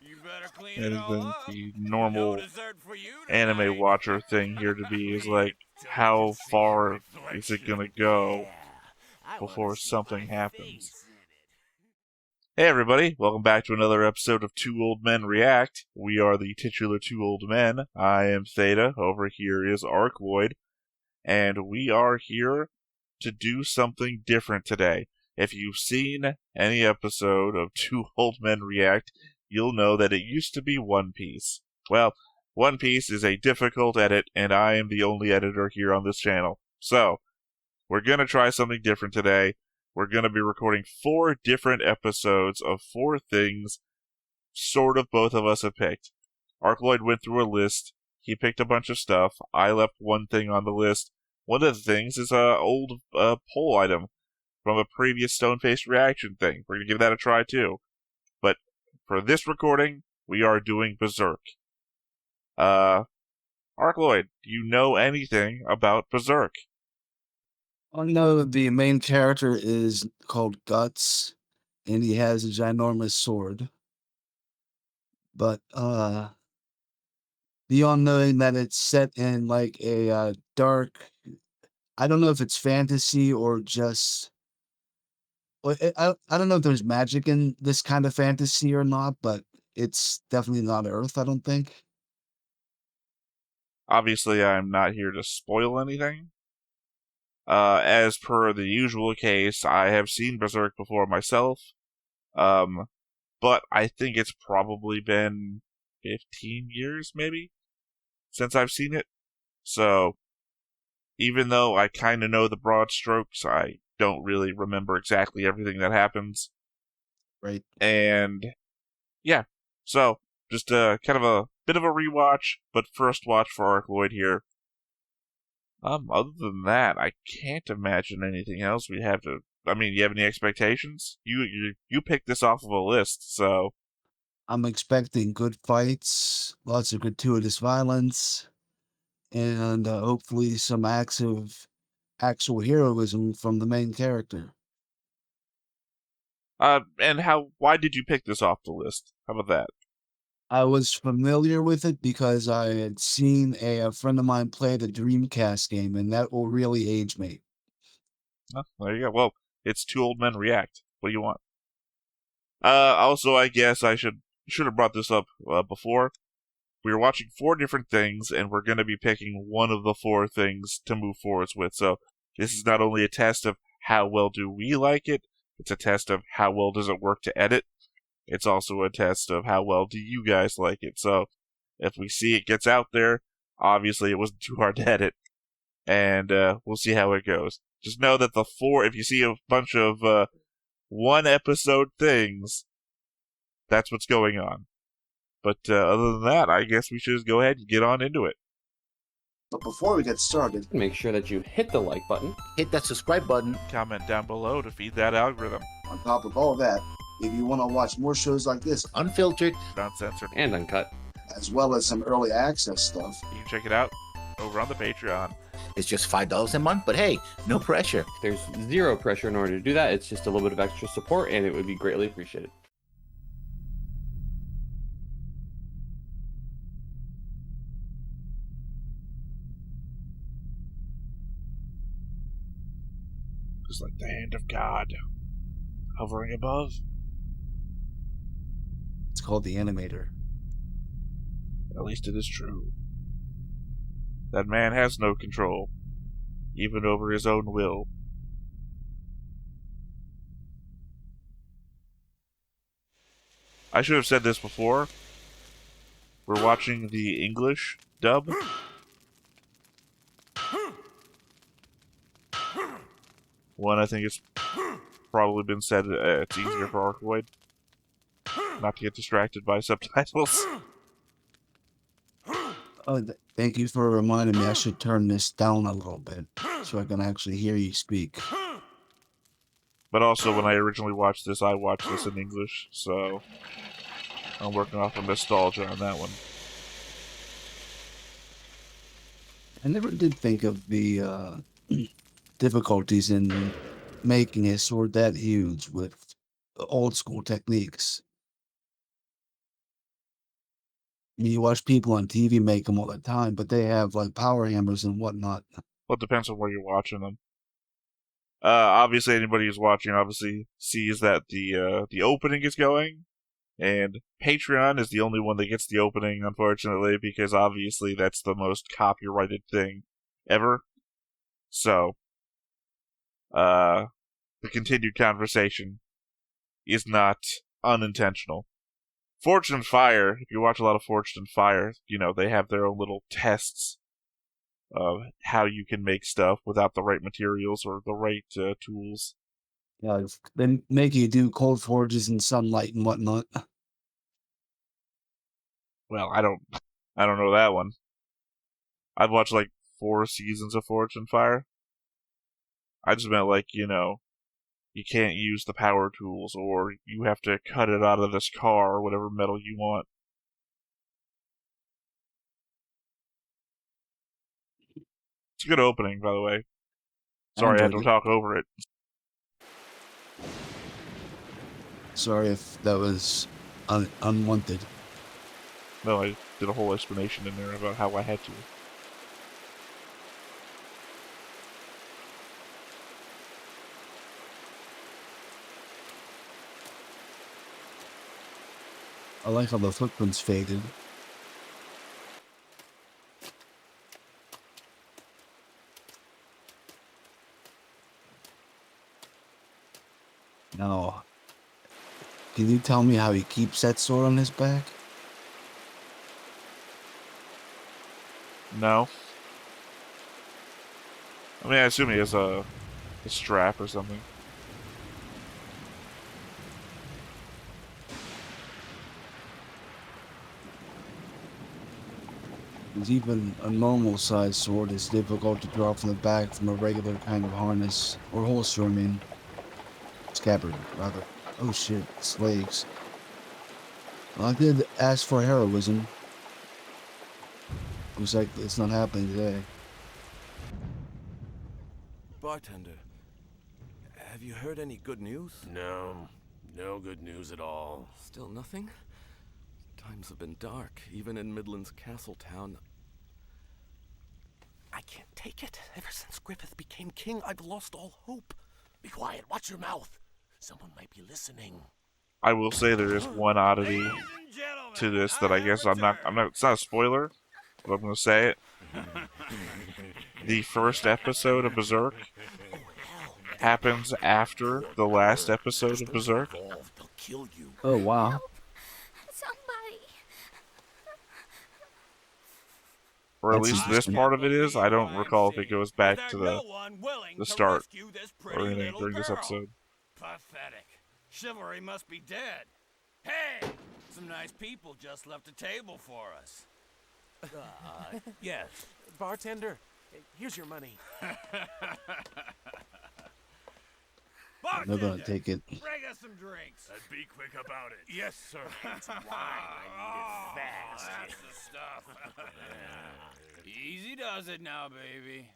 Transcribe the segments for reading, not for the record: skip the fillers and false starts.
It isn't the normal anime watcher thing here to be is like, how far is it gonna go before something happens? Hey everybody, welcome back to another episode of Two Old Men React. We are the titular Two Old Men. I am Theta, over here is Arcloid, and we are here to do something different today. If you've seen any episode of Two Old Men React, you'll know that it used to be One Piece. Well, One Piece is a difficult edit, and I am the only editor here on this channel. So, we're going to try something different today. We're going to be recording 4 different episodes of 4 things sort of both of us have picked. Arcloid went through a list. He picked a bunch of stuff. I left one thing on the list. One of the things is an old poll item from a previous Stone-Faced reaction thing. We're going to give that a try too. But for this recording, we are doing Berserk. Arcloid, do you know anything about Berserk? I know the main character is called Guts, and he has a ginormous sword. But beyond knowing that it's set in like a dark, I don't know if it's fantasy or just. Well, I don't know if there's magic in this kind of fantasy or not, but it's definitely not Earth, I don't think. Obviously, I'm not here to spoil anything. As per the usual case, I have seen Berserk before myself. But I think it's probably been 15 years, maybe, since I've seen it. So, even though I kind of know the broad strokes, I don't really remember exactly everything that happens. Right. And, yeah. So, just kind of a bit of a rewatch, but first watch for Arcloid here. Other than that, I can't imagine anything else we have to. I mean, you have any expectations? You picked this off of a list, so I'm expecting good fights, lots of gratuitous violence, and hopefully some acts of actual heroism from the main character. and why did you pick this off the list? How about that? I was familiar with it because I had seen a friend of mine play the Dreamcast game, and that will really age me. Oh, there you go. Well, it's Two Old Men React. What do you want? Also, I guess I should have brought this up before. We were watching 4 different things, and we're going to be picking one of the 4 things to move forwards with. So this is not only a test of how well do we like it, it's a test of how well does it work to edit. It's also a test of how well do you guys like it. So if we see it gets out there, obviously it wasn't too hard to edit, and we'll see how it goes. Just know that the 4, if you see a bunch of 1 episode things, that's what's going on. But other than that, I guess we should just go ahead and get on into it. But before we get started, Make sure that you hit the like button. hit that subscribe button. Comment down below to feed that algorithm. On top of all that, if you want to watch more shows like this, unfiltered, Uncensored. And uncut. as well as some early access stuff, You can check it out over on the Patreon. it's just $5 a month. But hey, no pressure. There's zero pressure in order to do that. It's just a little bit of extra support, and it would be greatly appreciated. Just like the hand of God hovering above. It's called the Animator. At least it is true. That man has no control, even over his own will. I should have said this before. We're watching the English dub. One, I think it's probably been said it's easier for Arcloid not to get distracted by subtitles. Oh, thank you for reminding me. I should turn this down a little bit so I can actually hear you speak. But also, when I originally watched this, I watched this in English, so I'm working off of nostalgia on that one. I never did think of the difficulties in making a sword that huge with old school techniques. mean, you watch people on TV make them all the time, but they have like power hammers and whatnot. Well, it depends on where you're watching them. Obviously, anybody who's watching obviously sees that the opening is going, and Patreon is the only one that gets the opening, unfortunately, because obviously that's the most copyrighted thing ever. So, the continued conversation is not unintentional. Forged in Fire, if you watch a lot of Forged in Fire, they have their own little tests of how you can make stuff without the right materials or the right tools. Yeah, they make you do cold forges in sunlight and whatnot. Well, I don't know that one. I've watched like 4 seasons of Forged in Fire. I just meant like, you can't use the power tools, or you have to cut it out of this car, or whatever metal you want. It's a good opening, by the way. Sorry I had to talk over it. Sorry if that was unwanted. No, I did a whole explanation in there about how I had to. I like how the footprints faded. Now, can you tell me how he keeps that sword on his back? No. I mean, I assume he has a strap or something. Because even a normal sized sword is difficult to draw from the back from a regular kind of harness, or holster, I mean. Scabbard, rather. Oh shit, it's legs. Well, I did ask for heroism. Looks like it's not happening today. Bartender, have you heard any good news? No, no good news at all. Still nothing? Times have been dark, even in Midland's castle town. I can't take it. Ever since Griffith became king, I've lost all hope. Be quiet, watch your mouth. Someone might be listening. I will say there is one oddity to this that I guess I'm not, it's not a spoiler, but I'm going to say it. The first episode of Berserk happens after the last episode of Berserk. They'll kill you. Oh, wow. Somebody. Or at That's least this interesting. part of it is. I don't recall if it goes back to the start or anything during this episode. Pathetic. Chivalry must be dead. Hey! Some nice people just left a table for us. Yes, bartender, here's your money. They're gonna take it. Bring us some drinks. Be quick about it. Yes, sir. It's wine. I Oh, need it fast. that's the stuff. Easy does it now, baby.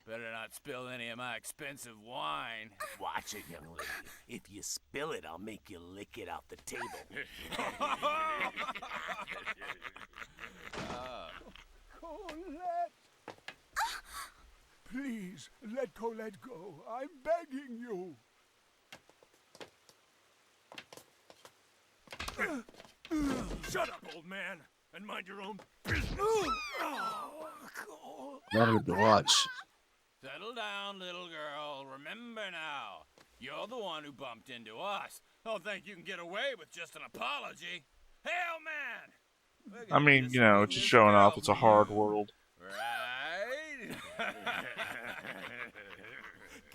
Better not spill any of my expensive wine. Watch it, young lady. If you spill it, I'll make you lick it off the table. Colette! Please, let Colette go. I'm begging you. Shut up, old man, and mind your own business. Not hard to watch. Settle down, little girl. Remember now, you're the one who bumped into us. Don't think you can get away with just an apology. Hail, man! I mean, it's just showing off it's a hard world, Right?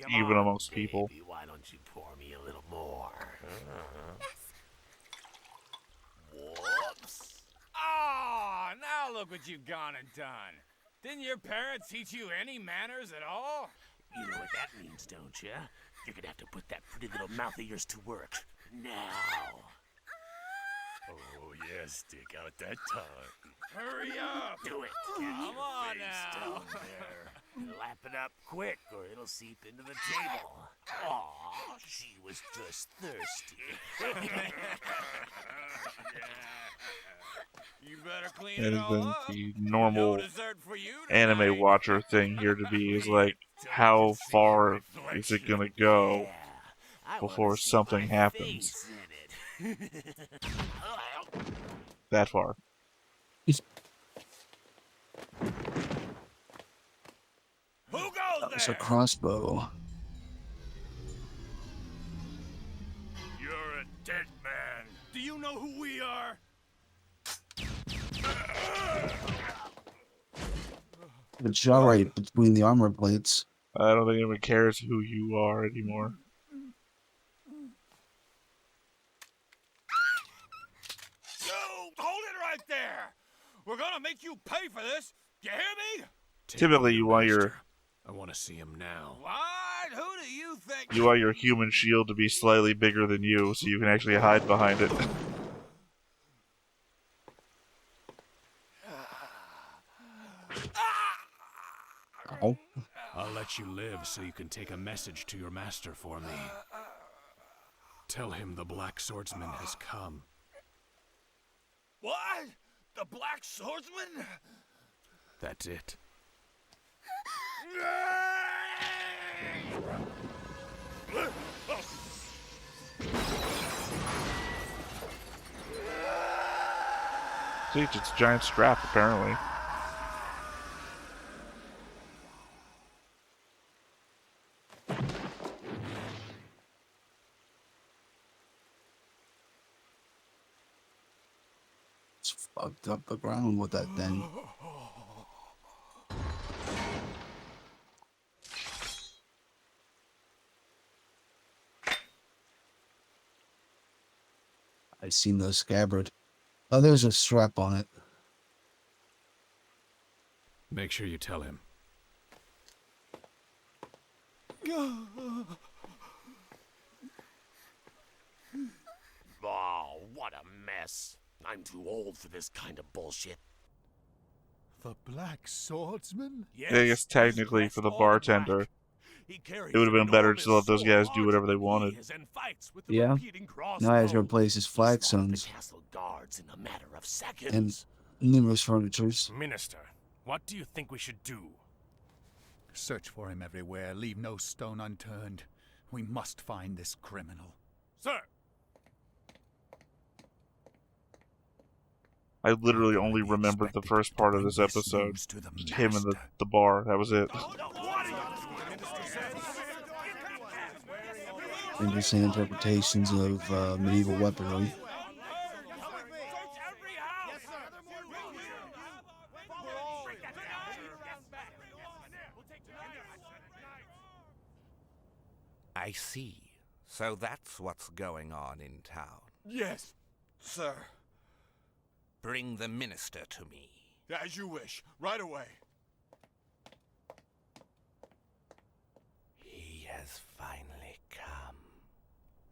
Come even on, amongst people. baby, why don't you pour me a little more? Whoops. Oh, now look what you've gone and done. Didn't your parents teach you any manners at all? You know what that means, don't you? You're gonna have to put that pretty little mouth of yours to work. Now. Oh, yes, stick out that tongue. Hurry up! Do it. Come on now. Lap it up quick, or it'll seep into the table. Aw, she was just thirsty. You better clean And it all then up. the No normal dessert for you anime tonight. watcher thing here to be is like, how far is it gonna go before something happens? That far. Who goes That was a there? crossbow. You're a dead man. Do you know who we are? It's right between the armor plates. I don't think anyone cares who you are anymore. You hold it right there. We're gonna make you pay for this. You hear me? Typically, you want your I want to see him now. What? Who do you think? you want your human shield to be slightly bigger than you, so you can actually hide behind it. Ow. I'll let you live so you can take a message to your master for me. Tell him the Black Swordsman has come. What? The Black Swordsman? That's it. See, it's a giant strap, apparently. It's fucked up the ground with that thing. I seen those scabbard. Oh, there's a strap on it. Make sure you tell him. Oh, what a mess. I'm too old for this kind of bullshit. The Black Swordsman? Yes, I guess technically he's for the dressed all in bartender, black. He carries it would have been an better to enormous let those guys sword do whatever they larger than wanted. he is and fights with the Yeah. repeating Now he has to crossbow. replace his He slaughtered flagstones the castle guards in a matter of and seconds. numerous furnitures. Minister, what do you think we should do? Search for him everywhere. Leave no stone unturned. We must find this criminal. Sir, I literally only remembered the first part of this episode. Just him in the bar, that was it. Interesting interpretations of medieval weaponry. I see. So that's what's going on in town. yes, sir. Bring the minister to me. As you wish. Right away. He has finally come.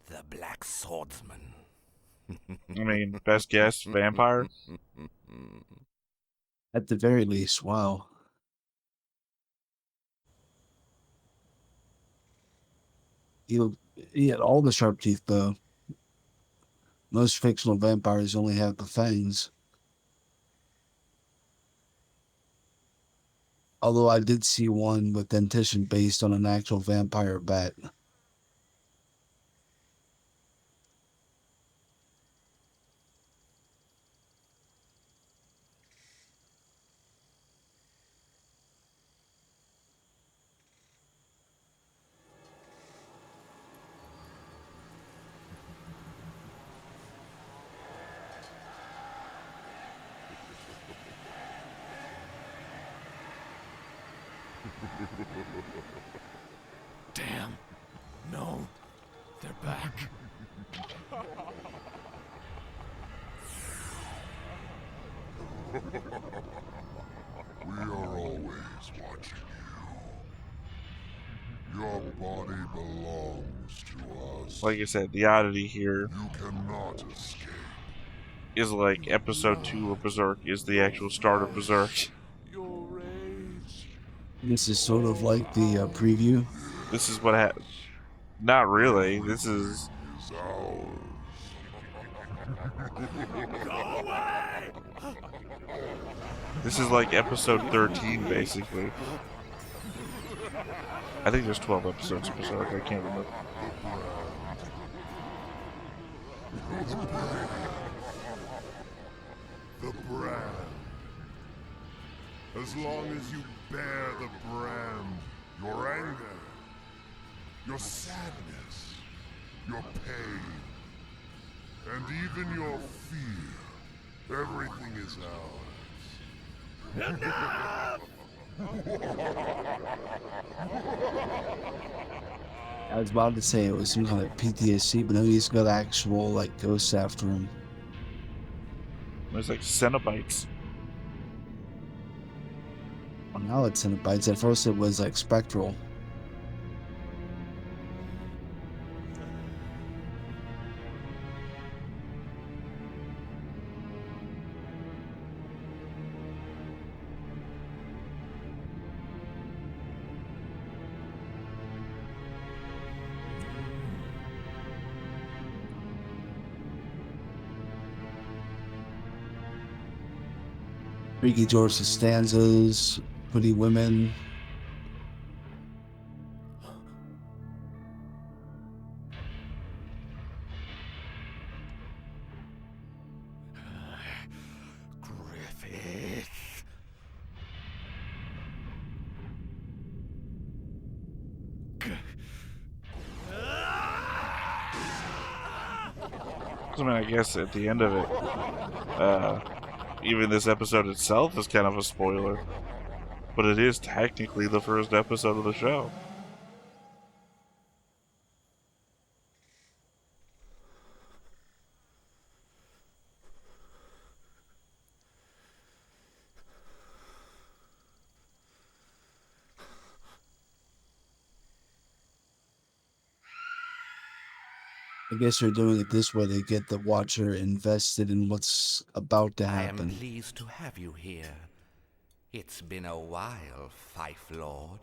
The Black Swordsman. I mean, best guess, vampire? At the very least, wow. He had all the sharp teeth, though. Most fictional vampires only have the fangs. Although I did see one with dentition based on an actual vampire bat. Damn. No. They're back. We are always watching you. Your body belongs to us. Like I said, the oddity here You cannot escape. is like episode 2 of Berserk is the actual start of Berserk. Your rage This is sort of like the preview. This is what happened. Not really. This is is ours. Go away! This is like episode 13, basically. I think there's 12 episodes of Berserk, I can't remember. The brand. As long as you bear the brand, your anger, your sadness, your pain, and even your fear, everything is ours. Enough! I was about to say it was some kind of PTSD, but no, he's got actual like ghosts after him. There's like Cenobites. Well, now it's Cenobites. At first it was like spectral. Freaky George stanzas, pretty women. Griffiths. I mean, I guess at the end of it, even this episode itself is kind of a spoiler. But it is technically the first episode of the show. I guess they're doing it this way to get the watcher invested in what's about to I happen. am pleased to have you here. It's been a while, Fife Lord.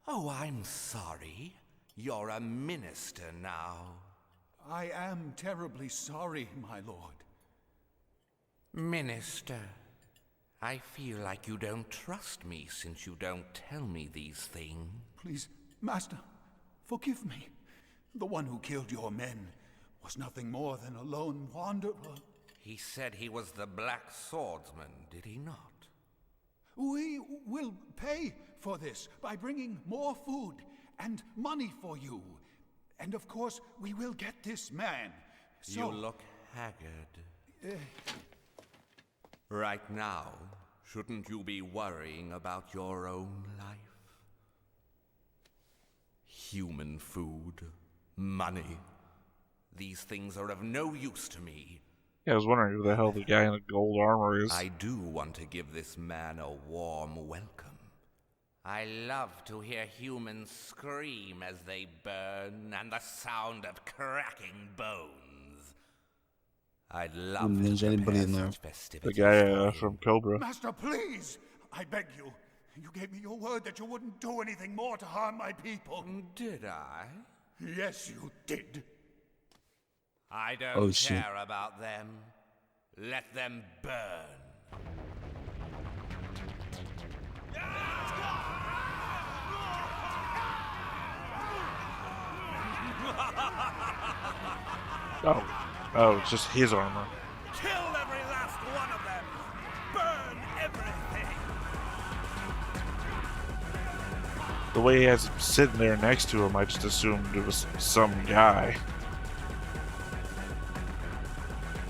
Oh, I'm sorry. You're a minister now. I am terribly sorry, my lord. Minister, I feel like you don't trust me since you don't tell me these things. Please, Master, forgive me. The one who killed your men was nothing more than a lone wanderer. He said he was the Black Swordsman, did he not? We will pay for this by bringing more food and money for you. And of course, we will get this man. So, You look haggard. Right now, shouldn't you be worrying about your own life? Human food, money. These things are of no use to me. Yeah, I was wondering who the hell the guy in the gold armor is. I do want to give this man a warm welcome. I love to hear humans scream as they burn and the sound of cracking bones. I'd love to There's anybody in there. such The festivities guy for you. from Cobra. Master, please! I beg you. You gave me your word that you wouldn't do anything more to harm my people. Did I? Yes, you did. I don't Oh, shit. care about them. Let them burn. Oh, it's just his armor. Kill every last one of them! Burn everything! The way he has him sitting there next to him, I just assumed it was some guy.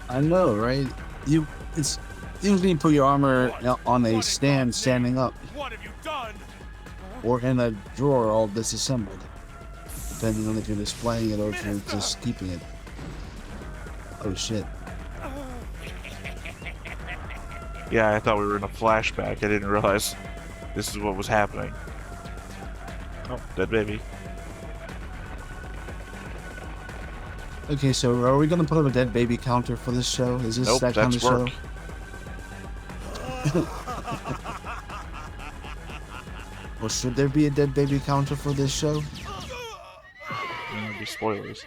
I know, right? It's usually you put your armor on a stand, standing up, What have you done? or in a drawer all disassembled, depending on if you're displaying it or if you're just keeping it. Oh shit! Yeah, I thought we were in a flashback. I didn't realize this is what was happening. Oh, dead baby. Okay, so are we gonna put up a dead baby counter for this show? Is this Nope, that kind that's of work. show? Well, should there be a dead baby counter for this show? There'll be spoilers.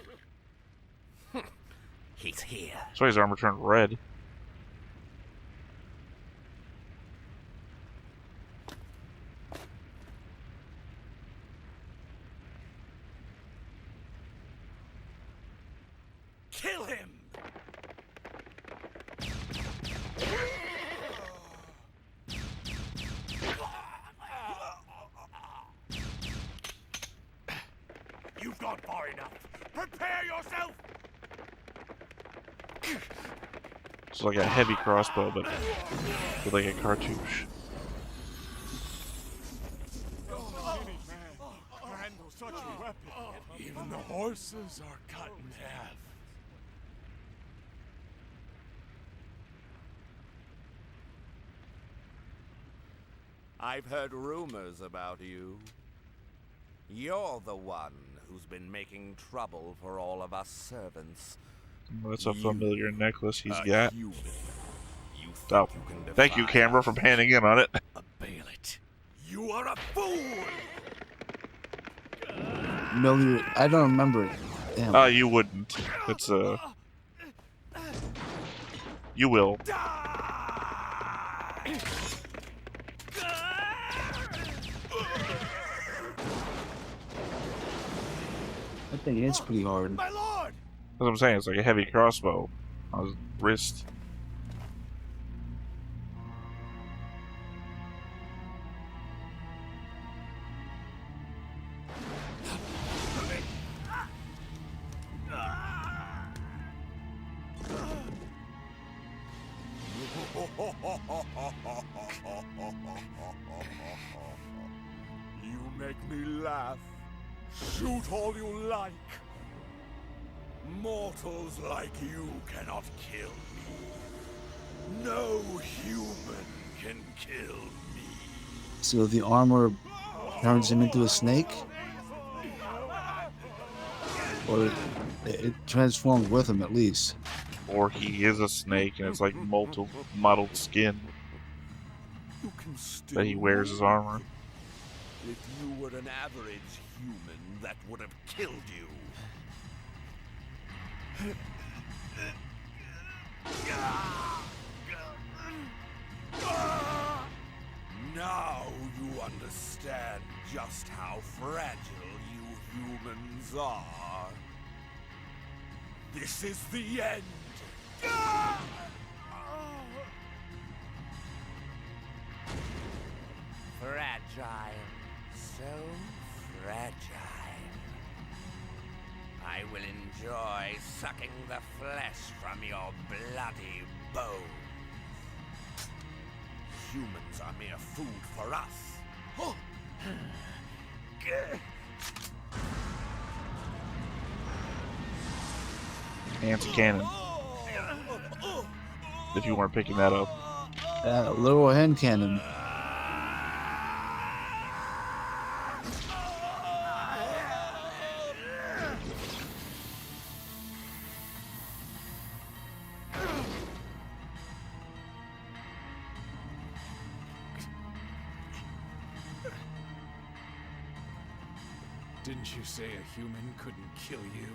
He's here. That's why his armor turned red. Kill him! You've gone far enough. Prepare yourself! It's like a heavy crossbow, but with like a cartouche. Handle such a weapon. Even the horses are cut in half. I've heard rumors about you. You're the one who's been making trouble for all of us servants. That's a familiar necklace he's a got. human. You Oh, think you can thank you, defy camera, for panning in on it. Avail it. You are a fool! Million. I don't remember it. Damn. You wouldn't. It's you will. That thing hits pretty hard. My lord! That's what I'm saying. It's like a heavy crossbow on his wrist. You make me laugh. Shoot all you like. Mortals like you cannot kill me. No human can kill me. So the armor turns him into a snake? Or it transforms with him at least. Or he is a snake and it's like mottled skin You can still that he wears as armor. If you were an average human, that would have killed you. Now you understand just how fragile you humans are. This is the end. Fragile. So fragile. I will enjoy sucking the flesh from your bloody bones. Humans are mere food for us. Anti-cannon. If you weren't picking that up. Little hand cannon. Didn't you say a human couldn't kill you?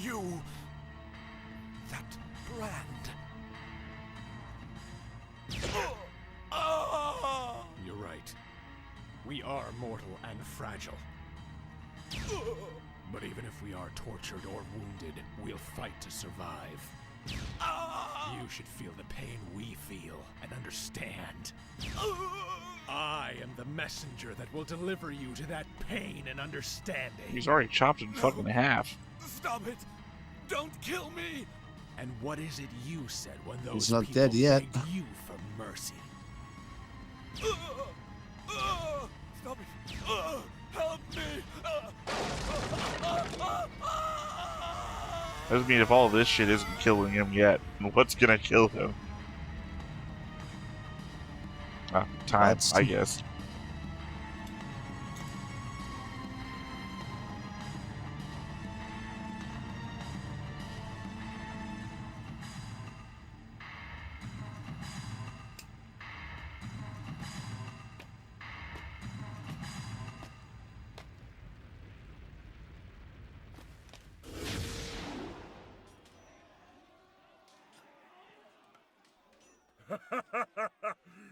You... that brand. You're right. We are mortal and fragile. But even if we are tortured or wounded, we'll fight to survive. You should feel the pain we feel and understand. I am the messenger that will deliver you to that pain and understanding. He's already chopped in fucking half. Stop it! Don't kill me! And what is it you said when those He's not people dead yet. begged you for mercy? Stop it! Help me! Doesn't mean if all of this shit isn't killing him yet, what's gonna kill him? Time, I guess.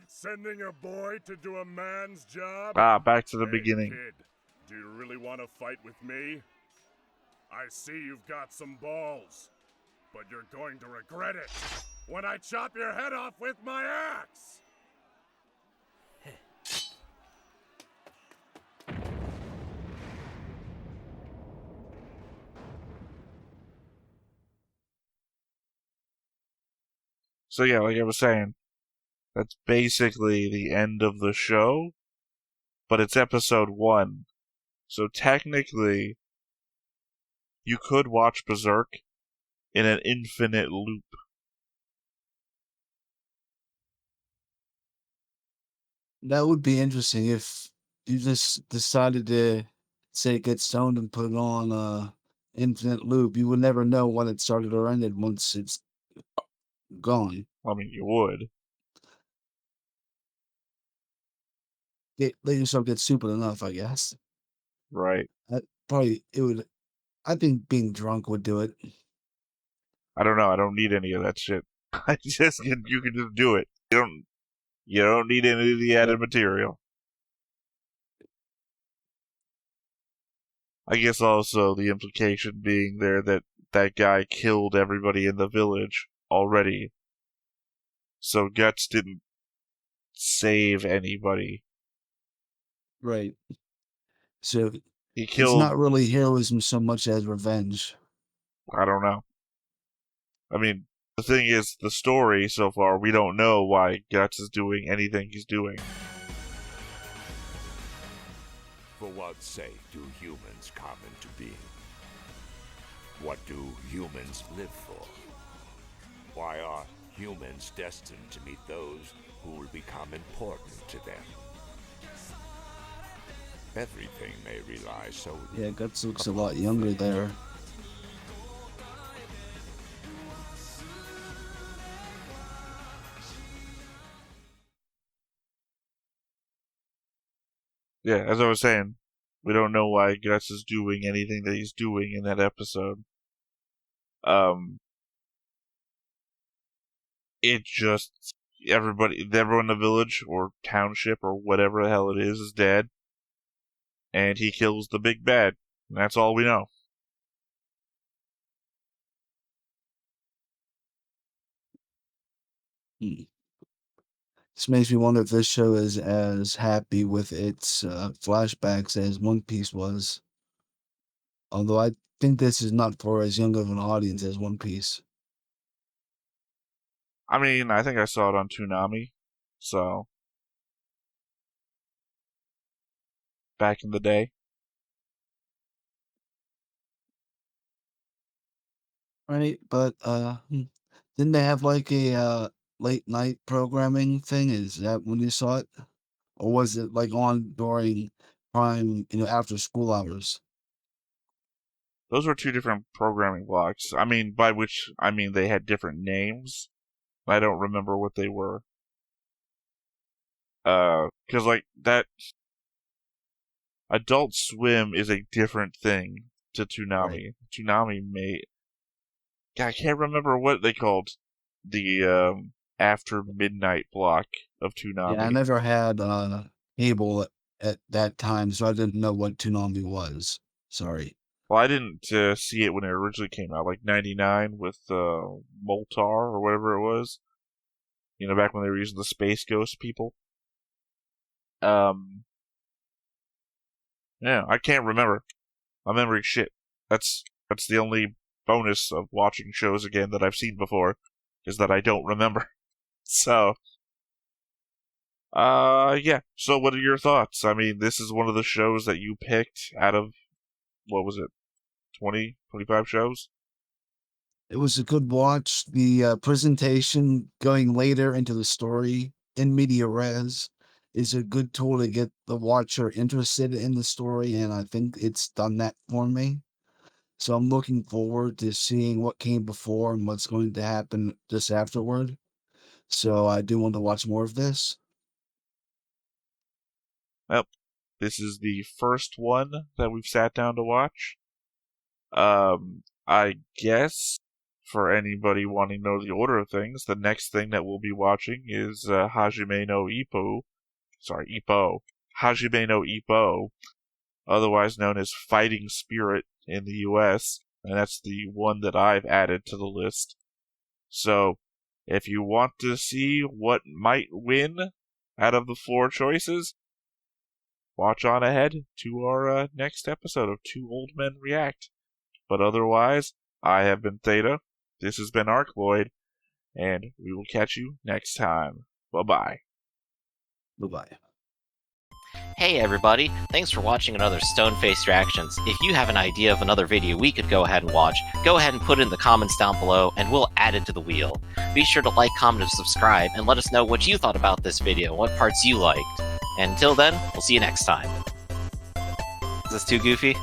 Sending a boy to do a man's job? Back to the Hey, beginning. kid, do you really want to fight with me? I see you've got some balls, but you're going to regret it when I chop your head off with my axe! So yeah, like I was saying, that's basically the end of the show, but it's episode 1. So technically, you could watch Berserk in an infinite loop. That would be interesting if you just decided to say get stoned and put it on infinite loop. You would never know when it started or ended once it's gone. I mean, you would. Let yourself get stupid enough, I guess. Right. Probably it would. I think being drunk would do it. I don't know. I don't need any of that shit. You can just do it. You don't need any of the added material. I guess also the implication being there that that guy killed everybody in the village already. So Guts didn't save anybody. Right. So He it's killed. not really heroism so much as revenge. I don't know. I mean, the thing is, the story so far, we don't know why Guts is doing anything he's doing. For what sake do humans come into being? What do humans live for? Why are humans destined to meet those who will become important to them? Everything may rely solely. Yeah, Guts looks a lot younger there. Yeah, as I was saying, we don't know why Guts is doing anything that he's doing in that episode. It just everyone in the village or township or whatever the hell it is dead, and he kills the big bad. And that's all we know. This makes me wonder if this show is as happy with its flashbacks as One Piece was. Although I think this is not for as young of an audience as One Piece. I mean, I think I saw it on Toonami, so back in the day. Right, but didn't they have like a late night programming thing? Is that when you saw it? Or was it like on during prime, after school hours? Those were two different programming blocks. I mean, by which I mean they had different names. I don't remember what they were. Because like that, Adult Swim is a different thing to Toonami. Right. Toonami made. God, I can't remember what they called the after midnight block of Toonami. Yeah, I never had cable at that time, so I didn't know what Toonami was. Sorry. Well, I didn't see it when it originally came out, like '99 with Moltar or whatever it was. You know, back when they were using the Space Ghost people. Yeah, I can't remember. My memory's shit. That's the only bonus of watching shows again that I've seen before, is that I don't remember. So, yeah. So what are your thoughts? I mean, this is one of the shows that you picked out of, what was it, 20, 25 shows? It was a good watch. The presentation going later into the story in media res is a good tool to get the watcher interested in the story, and I think it's done that for me. So I'm looking forward to seeing what came before and what's going to happen just afterward. So I do want to watch more of this. Well, this is the first one that we've sat down to watch. I guess for anybody wanting to know the order of things, the next thing that we'll be watching is Hajime no Ippo. Sorry, Ippo. Hajime no Ippo, otherwise known as Fighting Spirit in the US, and that's the one that I've added to the list. So, if you want to see what might win out of the 4 choices, watch on ahead to our next episode of Two Old Men React. But otherwise, I have been Theta, this has been Arcloid, and we will catch you next time. Bye-bye. Bye-bye. Hey everybody, thanks for watching another Stone-Faced Reactions. If you have an idea of another video we could go ahead and watch, go ahead and put it in the comments down below and we'll add it to the wheel. Be sure to like, comment, and subscribe, and let us know what you thought about this video, what parts you liked. And until then, we'll see you next time. Is this too goofy?